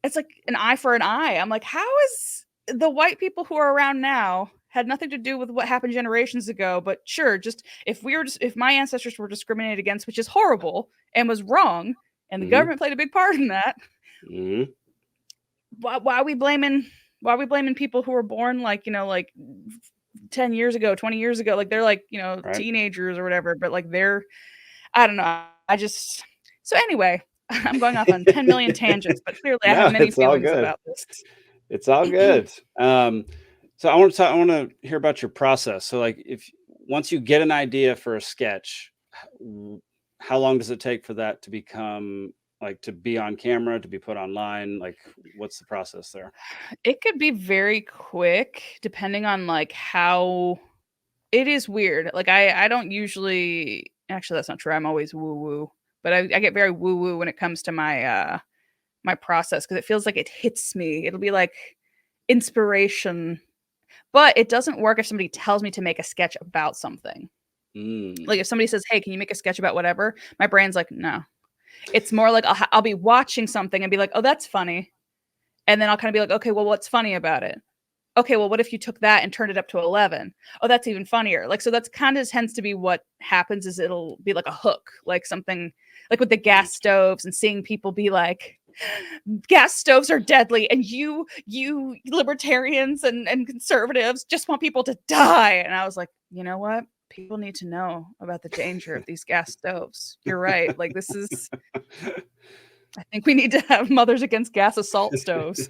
it's like an eye for an eye. I'm like, how is the white people who are around now had nothing to do with what happened generations ago, but sure, just if my ancestors were discriminated against, which is horrible and was wrong, and the government played a big part in that, why are we blaming people who were born like 10 years ago, 20 years ago, like they're like teenagers or whatever, but like I don't know. So anyway, I'm going off on 10 million tangents, but clearly I have many feelings about this. It's all good. So I want to hear about your process. So like once you get an idea for a sketch, how long does it take for that to become like to be on camera, to be put online? Like, what's the process there? It could be very quick depending on like how it is weird. Like I don't usually actually that's not true. I'm always woo woo. But I get very woo woo when it comes to my my process because it feels like it hits me. It'll be like inspiration. But it doesn't work if somebody tells me to make a sketch about something. Like if somebody says, "Hey, can you make a sketch about whatever?" My brain's like, "No." It's more like I'll be watching something and be like, "Oh, that's funny." And then I'll kind of be like, "Okay, well, what's funny about it?" Okay, well, what if you took that and turned it up to 11? Oh, that's even funnier. Like, so that's kind of tends to be what happens is it'll be like a hook, like something like with the gas stoves and seeing people be like, gas stoves are deadly. And you libertarians and conservatives just want people to die. And I was like, you know what? People need to know about the danger of these gas stoves. You're right. Like this is, I think we need to have Mothers Against Gas Assault Stoves.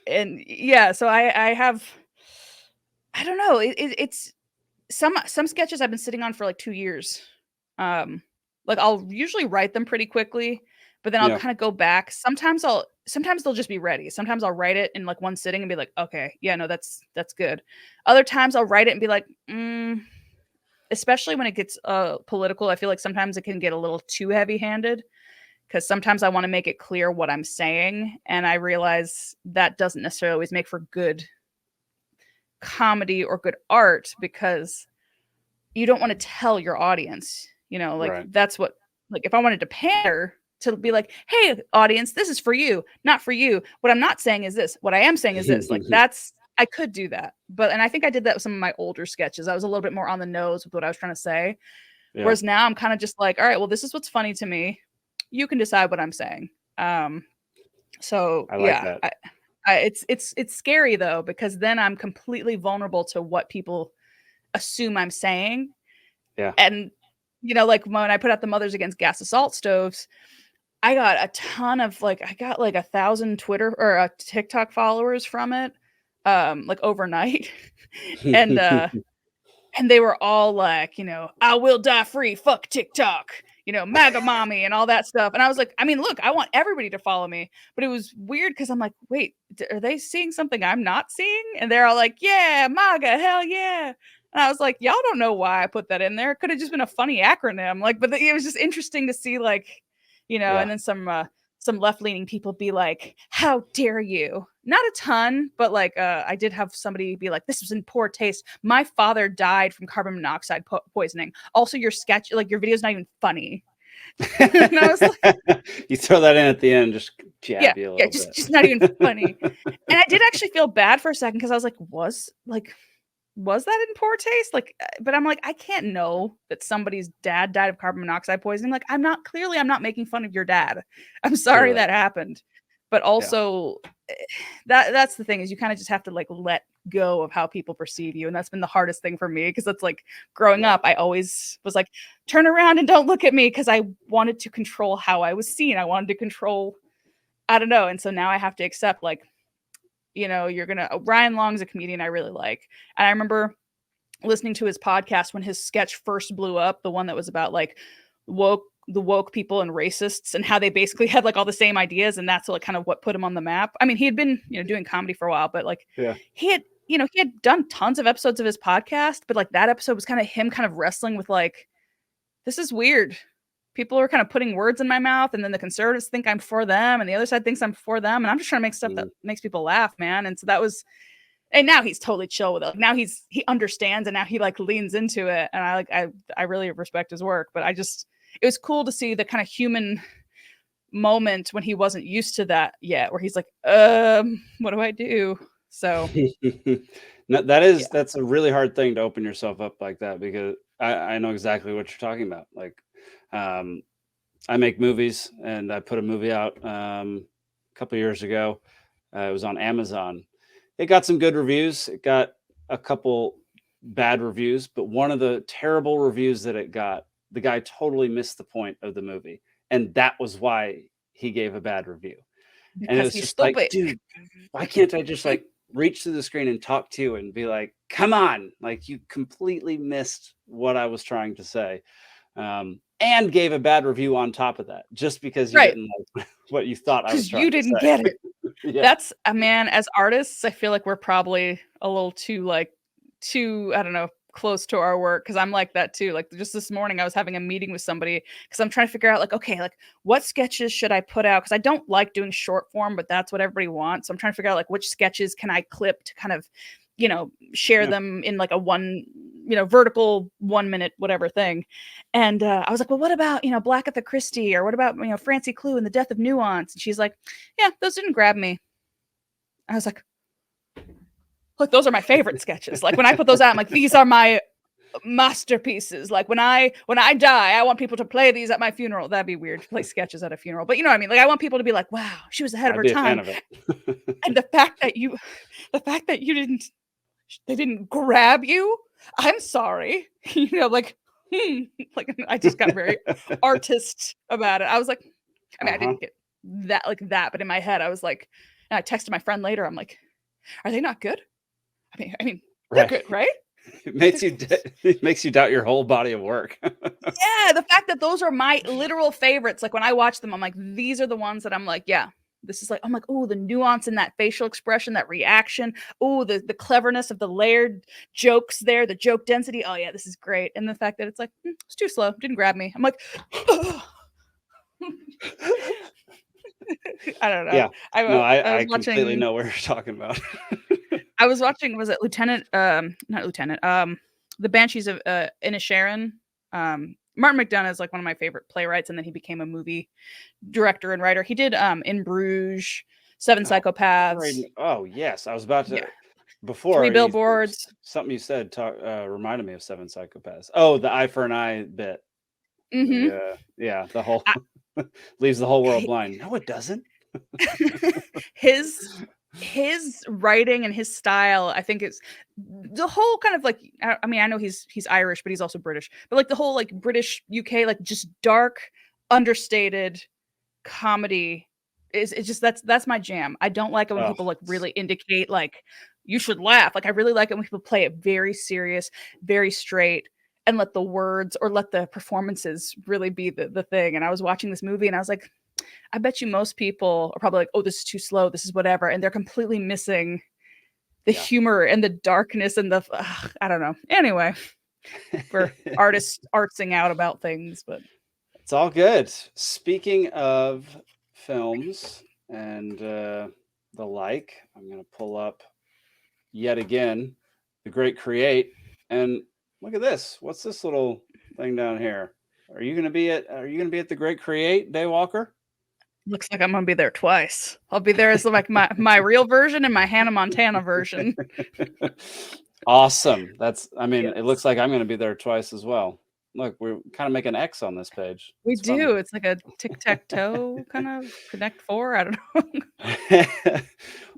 And yeah, so I have, I don't know. It's some sketches I've been sitting on for like 2 years. Like I'll usually write them pretty quickly, but then I'll Yeah. kind of go back. Sometimes they'll just be ready. Sometimes I'll write it in like one sitting and be like, okay, yeah, no, that's good. Other times I'll write it and be like, especially when it gets political, I feel like sometimes it can get a little too heavy-handed. Because sometimes I want to make it clear what I'm saying. And I realize that doesn't necessarily always make for good comedy or good art because you don't want to tell your audience, you know, like Right. that's what, like if I wanted to pander to be like, hey, audience, this is for you, not for you. What I'm not saying is this. What I am saying is this. Like I could do that. And I think I did that with some of my older sketches. I was a little bit more on the nose with what I was trying to say. Yeah. Whereas now I'm kind of just like, all right, well, this is what's funny to me. You can decide what I'm saying. So I like that. it's scary though, because then I'm completely vulnerable to what people assume I'm saying. Yeah. And, you know, like when I put out the Mothers Against Gas Assault Stoves, I got a ton of like 1,000 Twitter or TikTok followers from it, like overnight. And they were all like, you know, I will die free, fuck TikTok, you know, MAGA mommy and all that stuff. And I was like, I mean, look, I want everybody to follow me. But it was weird because I'm like, wait, are they seeing something I'm not seeing? And they're all like, yeah, MAGA, hell yeah. And I was like, y'all don't know why I put that in there. It could have just been a funny acronym. Like, but it was just interesting to see, like, you know, and then some left-leaning people be like, how dare you? Not a ton, but like I did have somebody be like, this was in poor taste. My father died from carbon monoxide poisoning. Also, your sketch, like your video's not even funny. And I was like, you throw that in at the end, just jab you a little bit. just not even funny. And I did actually feel bad for a second because I was like, was that in poor taste? Like, but I'm like, I can't know that somebody's dad died of carbon monoxide poisoning. Like, I'm not making fun of your dad. I'm sorry that happened. But also that's the thing is you kind of just have to like let go of how people perceive you. And that's been the hardest thing for me because that's like growing up, I always was like, turn around and don't look at me because I wanted to control how I was seen. I wanted to control, I don't know. And so now I have to accept like, you know, Ryan Long's a comedian I really like. And I remember listening to his podcast when his sketch first blew up, the one that was about like the woke people and racists and how they basically had like all the same ideas. And that's like kind of what put him on the map. I mean, he had been, you know, doing comedy for a while, but like he had done tons of episodes of his podcast, but like that episode was kind of him kind of wrestling with like, this is weird. People are kind of putting words in my mouth, and then the conservatives think I'm for them, and the other side thinks I'm for them, and I'm just trying to make stuff that makes people laugh, man. And so that was, and now he's totally chill with it. Like now he understands, and now he like leans into it, and I really respect his work. But it was cool to see the kind of human moment when he wasn't used to that yet, where he's like, what do I do? So no, that's a really hard thing to open yourself up like that, because I know exactly what you're talking about. Like, I make movies, and I put a movie out a couple years ago. It was on Amazon. It got some good reviews. It got a couple bad reviews, but one of the terrible reviews that it got, the guy totally missed the point of the movie, and that was why he gave a bad review. And it was just stupid. like, dude, why can't I just like reach through the screen and talk to you and be like, come on, like you completely missed what I was trying to say. and gave a bad review on top of that, just because you Right. didn't like what you thought I was Because trying you to didn't say. get it. Yeah. That's a man. As artists, I feel like we're probably a little too I don't know, close to our work, because I'm like that too. Like just this morning, I was having a meeting with somebody because I'm trying to figure out like, okay, like what sketches should I put out? Because I don't like doing short form, but that's what everybody wants. So I'm trying to figure out like which sketches can I clip to kind of, share Yeah. them in like a vertical 1 minute whatever thing. And I was like, well, what about Black Agatha Christie, or what about Francie Clue and the Death of Nuance? And she's like, yeah, those didn't grab me. I was like, look, those are my favorite sketches. Like when I put those out, I'm like, these are my masterpieces. Like when I die, I want people to play these at my funeral. That'd be weird to play sketches at a funeral, but you know what I mean? Like I want people to be like, wow, she was ahead of I'd her be a time. fan of it. And the fact that they didn't grab you, I'm sorry. Like, like I just got very artist about it. I was like, I mean, I didn't get that like that, but in my head, I was like, and I texted my friend later. I'm like, are they not good? I mean, they're Right. good, right? It makes you doubt your whole body of work. Yeah, the fact that those are my literal favorites. Like when I watch them, I'm like, these are the ones that I'm like, yeah, this is like, I'm like, oh, the nuance in that facial expression, that reaction, oh, the cleverness of the layered jokes there, the joke density. Oh yeah, this is great. And the fact that it's like, it's too slow, didn't grab me. I'm like, I don't know. Yeah. I No, was I completely watching. know what you're talking about. I was watching. Was it Lieutenant? Not Lieutenant. The Banshees of Inisherin. Martin McDonagh is like one of my favorite playwrights, and then he became a movie director and writer. He did In Bruges, Seven Psychopaths. Oh yes, I was about to. Yeah. Before Three Billboards. something you said reminded me of Seven Psychopaths. Oh, the eye for an eye bit. Mm-hmm. Yeah, the whole leaves the whole world blind. No, it doesn't. his writing and his style, I think it's the whole kind of like, I mean, I know he's Irish, but he's also British, but like the whole like British UK, like just dark, understated comedy is just that's my jam. I don't like it when people like really indicate like you should laugh. Like I really like it when people play it very serious, very straight, and let the words or let the performances really be the thing. And I was watching this movie and I was like, I bet you most people are probably like, oh, this is too slow, this is whatever, and they're completely missing the humor and the darkness and the I don't know. Anyway, for artists artsing out about things, but it's all good. Speaking of films and the like, I'm going to pull up yet again The Great Create, and look at this. What's this little thing down here? Are you going to be at The Great Create, Daywalker? Looks like I'm gonna be there twice. I'll be there as like my real version and my Hannah Montana version. Awesome. It Yes. looks like I'm going to be there twice as well. Look, we're kind of making an X on this page. We It's do. funny. It's like a tic-tac-toe kind of Connect Four. I don't know.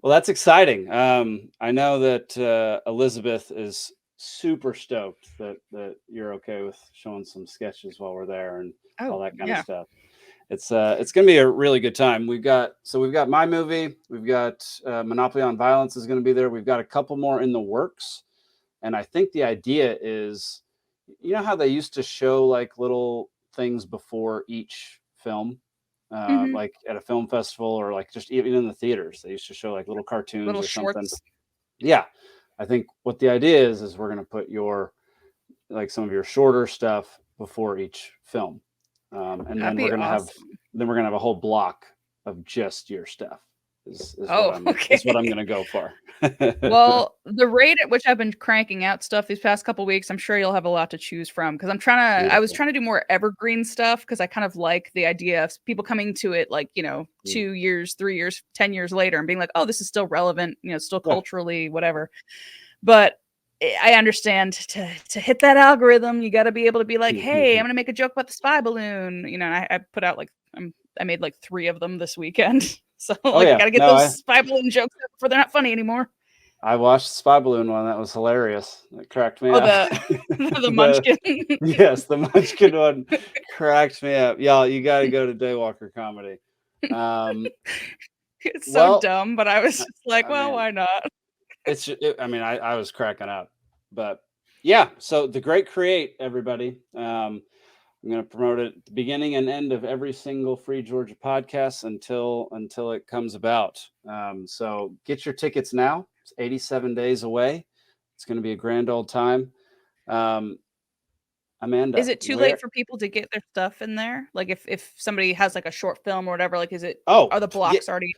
Well, that's exciting. I know that Elizabeth is super stoked that you're okay with showing some sketches while we're there and all that kind of stuff. It's going to be a really good time. We've got my movie. We've got Monopoly on Violence is going to be there. We've got a couple more in the works, and I think the idea is, you know how they used to show like little things before each film, like at a film festival or like just even in the theaters, they used to show like little cartoons Little or shorts. something. Yeah, I think what the idea is we're going to put some of your shorter stuff before each film. And then we're gonna have a whole block of just your stuff. Is what I'm gonna go for. Well, the rate at which I've been cranking out stuff these past couple weeks, I'm sure you'll have a lot to choose from, because I was trying to do more evergreen stuff, because I kind of like the idea of people coming to it like 2 years, 3 years, 10 years later and being like, oh, this is still relevant, still culturally whatever. But I understand to hit that algorithm, you got to be able to be like, hey, I'm going to make a joke about the spy balloon. I put out like, I made like 3 of them this weekend. So got to get those spy balloon jokes out before they're not funny anymore. I watched the spy balloon one. That was hilarious. It cracked me up. The Munchkin. Yes, the Munchkin one cracked me up. Y'all, you got to go to Daywalker Comedy. It's so dumb, but I was just like, why not? I was cracking up, but yeah. So The Great Create, everybody. I'm going to promote it at the beginning and end of every single Free Georgia podcast until it comes about. So get your tickets now. It's 87 days away. It's going to be a grand old time. Amanda, Is it too late for people to get their stuff in there? Like if somebody has like a short film or whatever, like are the blocks already?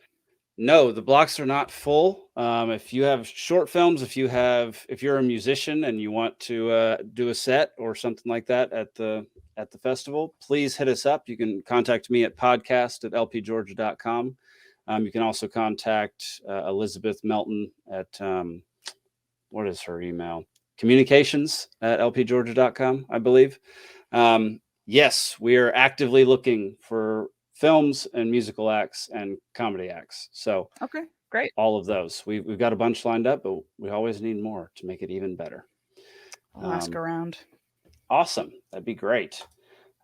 No, the blocks are not full. If you have short films, if you're a musician and you want to do a set or something like that at the festival, please hit us up. You can contact me at podcast@lpgeorgia.com. You can also contact Elizabeth Melton at what is her email? communications@lpgeorgia.com, I believe. Yes, we are actively looking for films and musical acts and comedy acts. So okay, great. All of those. We've got a bunch lined up, but we always need more to make it even better. I'll ask around. Awesome. That'd be great.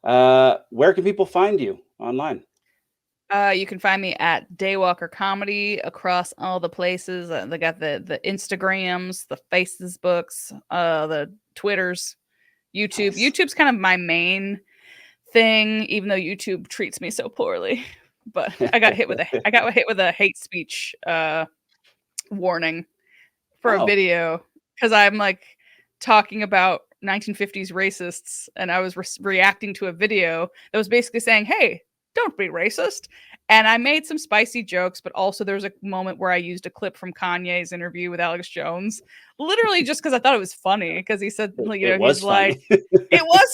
Where can people find you online? You can find me at Daywalker Comedy across all the places. They got the Instagrams, the Facebooks, the Twitters, YouTube. Nice. YouTube's kind of my main thing, even though YouTube treats me so poorly. But I got hit with a hate speech warning for a video because I'm like talking about 1950s racists, and I was reacting to a video that was basically saying, "Hey, don't be racist." And I made some spicy jokes, but also there was a moment where I used a clip from Kanye's interview with Alex Jones, literally just because I thought it was funny. Because he said, he's like, it was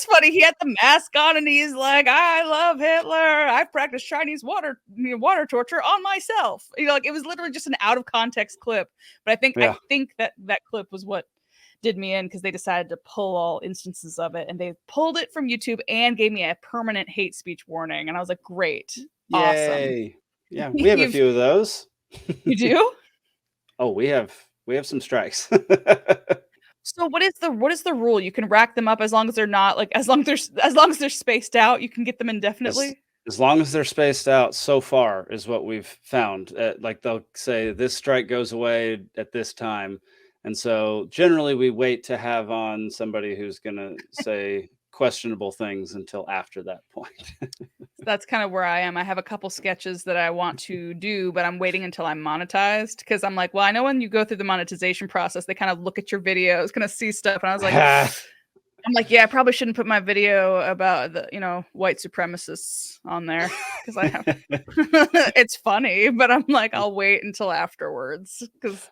funny. He had the mask on, and he's like, "I love Hitler. I've practiced Chinese water torture on myself." Like it was literally just an out of context clip. But I think that clip was what did me in, because they decided to pull all instances of it, and they pulled it from YouTube and gave me a permanent hate speech warning. And I was like, great. Yay. Awesome. Yeah, we have a few of those. You do? Oh, we have some strikes. So what is the rule? You can rack them up as long as they're not like as long as they're spaced out, you can get them indefinitely. As long as they're spaced out, so far is what we've found. Like they'll say this strike goes away at this time. And so generally we wait to have on somebody who's going to say questionable things until after that point. That's kind of where I am. I have a couple sketches that I want to do, but I'm waiting until I'm monetized, because I'm like, well, I know when you go through the monetization process, they kind of look at your videos, kind of see stuff. And I was like, I'm like, yeah, I probably shouldn't put my video about the, white supremacists on there, because I have, it's funny, but I'm like, I'll wait until afterwards, because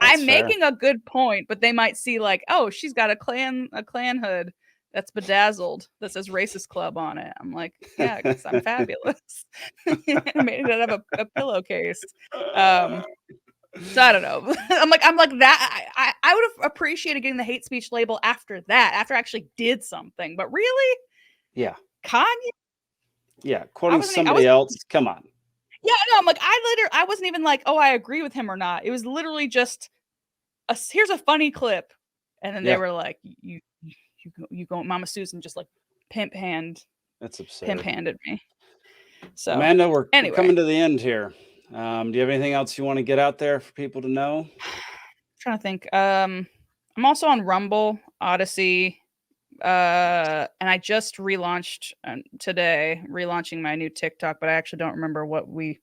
I'm making a good point, but they might see like, oh, she's got a Klan hood that's bedazzled that says racist club on it. I'm like, yeah, because I'm fabulous. I made it out of a pillowcase. So I don't know. I'm like that. I would have appreciated getting the hate speech label after that, after I actually did something. But really? Yeah. Kanye? Yeah. Quoting somebody else. Come on. Yeah, no, I'm like, I wasn't even like, oh, I agree with him or not. It was literally just here's a funny clip. And then they were like, you go, Mama Susan just like pimp handed me. So Amanda, we're coming to the end here. Do you have anything else you want to get out there for people to know? I'm trying to think. I'm also on Rumble, Odyssey, and I just relaunching my new TikTok, but I actually don't remember what we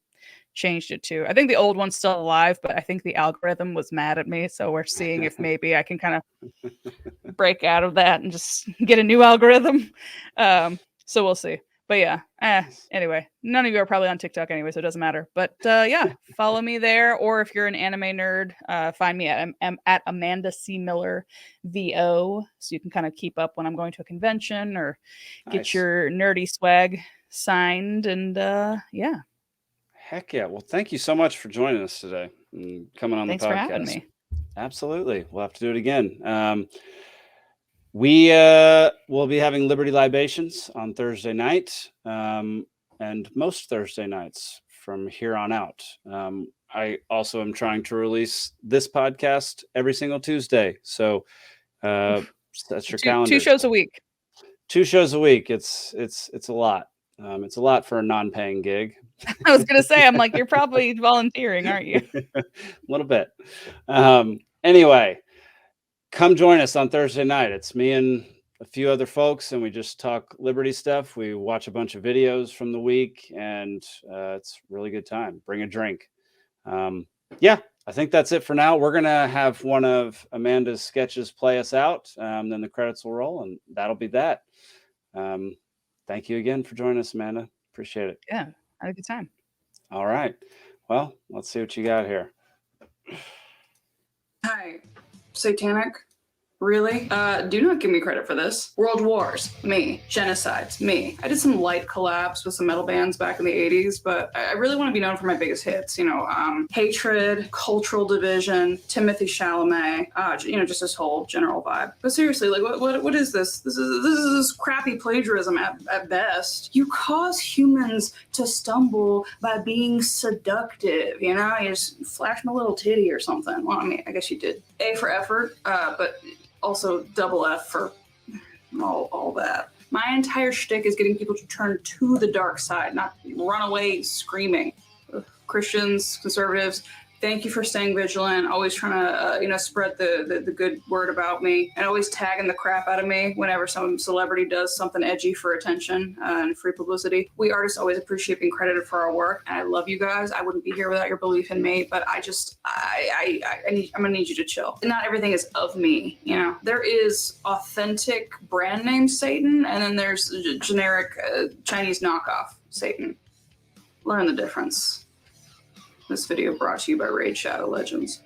changed it to. I think the old one's still alive, but I think the algorithm was mad at me, so we're seeing if maybe I can kind of break out of that and just get a new algorithm. So we'll see. But yeah, anyway, none of you are probably on TikTok anyway, so it doesn't matter. But yeah, follow me there, or if you're an anime nerd, find me at Amanda C. Miller VO, so you can kind of keep up when I'm going to a convention or get your nerdy swag signed. And yeah. Heck yeah. Well, thank you so much for joining us today and coming on the podcast. Thanks for having me. Absolutely. We'll have to do it again. We will be having Liberty Libations on Thursday night, and most Thursday nights from here on out. I also am trying to release this podcast every single Tuesday. So that's your calendar. 2 shows a week. 2 shows a week. It's a lot. It's a lot for a non-paying gig. I was going to say, I'm like, you're probably volunteering, aren't you? A little bit. Anyway, come join us on Thursday night. It's me and a few other folks and we just talk Liberty stuff. We watch a bunch of videos from the week, and it's a really good time. Bring a drink. Yeah, I think that's it for now. We're going to have one of Amanda's sketches play us out. Then the credits will roll, and that'll be that. Thank you again for joining us, Amanda. Appreciate it. Yeah, I had a good time. All right. Well, let's see what you got here. Hi, satanic. Really? Do not give me credit for this. World wars, me. Genocides, me. I did some light collabs with some metal bands back in the 80s, but I really want to be known for my biggest hits. You know, Hatred, Cultural Division, Timothy Chalamet, you know, just this whole general vibe. But seriously, like, what is this? This is crappy plagiarism at best. You cause humans to stumble by being seductive, you know? You just flash my little titty or something. Well, I mean, I guess you did. A for effort, but also double F for all that. My entire shtick is getting people to turn to the dark side, not run away screaming. Ugh. Christians, conservatives, thank you for staying vigilant, always trying to, you know, spread the good word about me, and always tagging the crap out of me whenever some celebrity does something edgy for attention and free publicity. We artists always appreciate being credited for our work, and I love you guys. I wouldn't be here without your belief in me, but I'm gonna need you to chill. Not everything is of me, you know. There is authentic brand name Satan, and then there's generic Chinese knockoff Satan. Learn the difference. This video brought to you by Raid Shadow Legends.